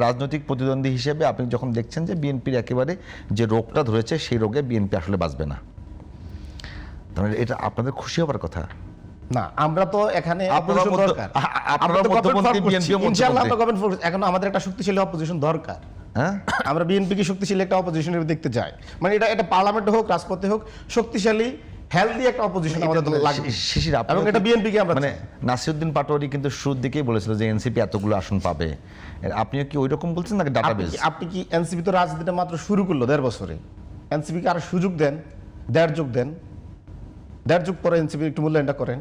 রাজনৈতিক প্রতিদ্বন্দ্বী হিসেবে আপনি যখন দেখছেন যে বিএনপির একেবারে যে রোগটা ধরেছে সেই রোগে বিএনপি আসলে বাঁচবে না, তাহলে এটা আপনাদের খুশি হবার কথা না। আমরা তো এখানে এখন আমাদের একটা শক্তিশালী অপোজিশন দরকার। হ্যাঁ, আমরা বিএনপি কি শক্তিশালী একটা অপোজিশন দেখতে চাই, মানে এটা পার্লামেন্টে হোক রাজপথে হোক শক্তিশালী হেলদি একটা অপোজিশন আমাদের লাগবে। শিশির, এবং এটা বিএনপি কে আমরা মানে নাসিরউদ্দিন পাটোয়ারি কিন্তু শুরুর দিকেই বলেছিল যে এনসিপি এতগুলো আসন পাবে, আপনিও কি ওই রকম বলছেন নাকি ডাটাবেস? আপনি কি এনসিপি তো রাজনীতিটা মাত্র শুরু করলো 1.5 বছরে, এনসিপি কে আরো সুযোগ দেন, 1.5 যুগ দেন, 1.5 যুগ পরে এনসিপি একটু মূল্যায়নটা করেন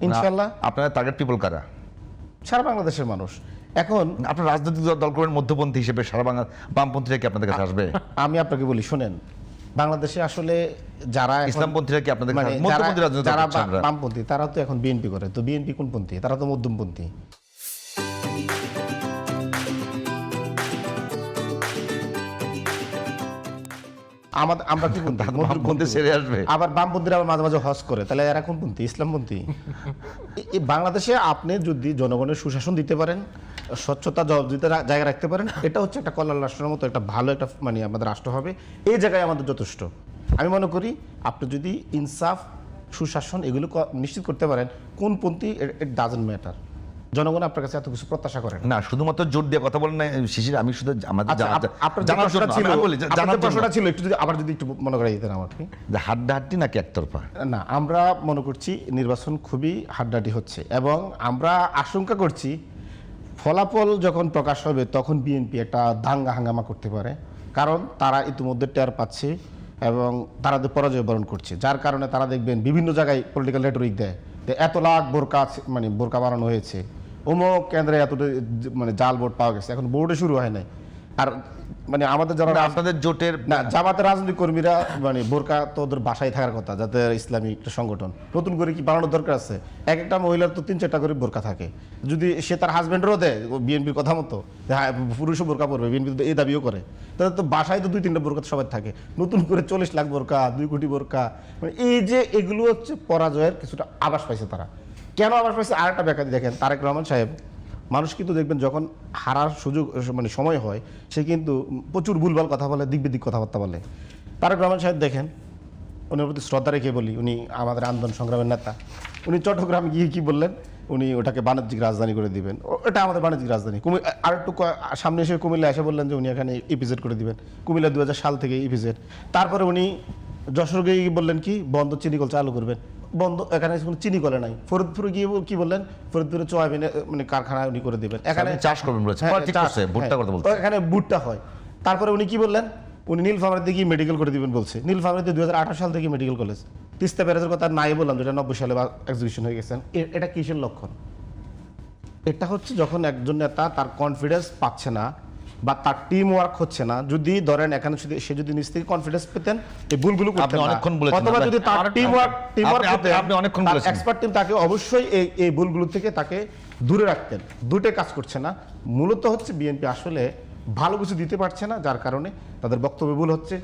ইনশাআল্লাহ। আপনার টার্গেট পিপল কারা? সারা বাংলাদেশের মানুষ। এখন আপনার রাজনৈতিক দল করবেন মধ্যপন্থী হিসেবে, সারা বাংলা বামপন্থীরা কি আপনাদের কাছে আসবে? আমি আপনাকে বলি শুনেন, বাংলাদেশে আসলে যারা ইসলামপন্থীরা কি আপনাদের মানে মধ্যপন্থী রাজনীতি যারা করছেন? বামপন্থী তারা তো এখন বিএনপি করে, তো বিএনপি কোন পন্থী? তারা তো মধ্যমপন্থী। আমরা কি মধ্যপন্থী ছেড়ে আসবে? আবার বামপন্থীরা আবার মাঝে মাঝে হজ করে, তাহলে এরা কোন পন্থী? ইসলামপন্থী। এই বাংলাদেশে আপনি যদি জনগণের সুশাসন দিতে পারেন, স্বচ্ছতা জবাবদিহিতার জায়গা রাখতে পারেন, এটা হচ্ছে একটা কল্যাণ রাষ্ট্রের মতো একটা ভালো একটা মানে আমাদের রাষ্ট্র হবে। এই জায়গায় আমাদের যথেষ্ট। আমি মনে করি আপনি যদি ইনসাফ, সুশাসন এগুলো নিশ্চিত করতে পারেন, কোন পন্থী ইট ডাজন্ট ম্যাটার। জনগণ আপনার কাছে এত কিছু প্রত্যাশা করে না, শুধুমাত্র জোর দিয়ে কথা বলেন না শিশির। আমি শুধু আমাদের প্রশ্নটা ছিল একটু যদি আবার যদি একটু মনে করাই দিতেন আমাকে, যে হাড্ডাহাড্ডি নাকি একতরফা? না, আমরা মনে করছি নির্বাচন খুবই হাড্ডাহাড্ডি হচ্ছে এবং আমরা আশঙ্কা করছি ফলাফল যখন প্রকাশ হবে তখন বিএনপি একটা দাঙ্গা হাঙ্গামা করতে পারে, কারণ তারা ইতিমধ্যে টের পাচ্ছে এবং তারা পরাজয় বরণ করছে, যার কারণে তারা দেখবেন বিভিন্ন জায়গায় পলিটিক্যাল রেটরিক দেয় যে এত লাখ বোরকা মানে বোরকা বানানো হয়েছে, অমুক কেন্দ্রে এত মানে জাল ভোট পাওয়া গেছে, এখন ভোটে শুরু হয় নাই। আর মানে আমাদের যারা আপনাদের জোটের না জামাতের রাজনৈতিক কর্মীরা মানে বোরকা তো ওদের বাসায় থাকার কথা, যাতে ইসলামিক একটা সংগঠন নতুন করে কি বানানোর দরকার আছে? এক একটা মহিলার তো 3-4টা করে বোরকা থাকে, যদি সে তার হাজব্যান্ডেরও দেয় বিএনপির কথা মতো, হ্যাঁ পুরুষও বোরকা পরবে, বিএনপি এই দাবিও করে, তাহলে তো বাসায় তো 2-3টা বোরকা সবাই থাকে, নতুন করে 40 লাখ বোরকা, 2 কোটি বোরকা, মানে এই যে এগুলো হচ্ছে পরাজয়ের কিছুটা আভাস পাইছে তারা। কেন আভাস পাইছে? আর একটা ব্যাখ্যা দেখেন, তারেক রহমান সাহেব, মানুষ কিন্তু দেখবেন যখন হারার সুযোগ মানে সময় হয় সে কিন্তু প্রচুর ভুলভাল কথা বলে, দিকবিদিক কথাবার্তা বলে। তারেক রহমান সাহেব দেখেন, উনার প্রতি শ্রদ্ধা রেখে বলি, উনি আমাদের আন্দোলন সংগ্রামের নেতা। উনি চট্টগ্রামে গিয়ে কী বললেন? উনি ওটাকে বাণিজ্যিক রাজধানী করে দিবেন, এটা আমাদের বাণিজ্যিক রাজধানী। আর একটু সামনে এসে কুমিল্লা এসে বললেন যে উনি এখানে ইপিজেড করে দিবেন, কুমিল্লা 2000 সাল থেকে ইপিজেড। তারপরে উনি যশোরে গিয়ে বললেন কি বন্ধ চিনি কল চালু করবেন, বন্ধ, এখানে কোনো চিনি কলে নাই। ফরিদপুরে গিয়ে কি বললেন? ফরিদপুরে সয়াবিন মানে কারখানা উনি করে দিবেন, এখানে চাষ করবেন বলেছেন, এখানে ভুট্টা হয়। তারপরে উনি কি বললেন? উনি নীলফামারীতে গিয়ে মেডিকেল করে দিবেন বলছে। নীলফামারীতে 2018 সাল থেকে মেডিকেল কলেজ। তিস্তা ব্যারাজের কথা নাই বললাম, যেটা 90 সালে এক্সিবিশন হয়ে গেছেন। এটা কিসের লক্ষণ? এটা হচ্ছে যখন একজন নেতা তার কনফিডেন্স পাচ্ছে না বা তার টিম ওয়ার্ক হচ্ছে না, যদি ধরেন এখানে সে যদি নিজ থেকে কনফিডেন্স পেতেন এই ভুলগুলো করতেন না, অথবা যদি তার টিম ওয়ার্ক আপনি অনেকক্ষণ বলেছেন, এক্সপার্ট টিম তাকে অবশ্যই এই ভুলগুলো থেকে তাকে দূরে রাখতেন। দুটোই কাজ করছে না। মূলত হচ্ছে বিএনপি আসলে ভালো কিছু দিতে পারছে না, যার কারণে তাদের বক্তব্য ভুল হচ্ছে।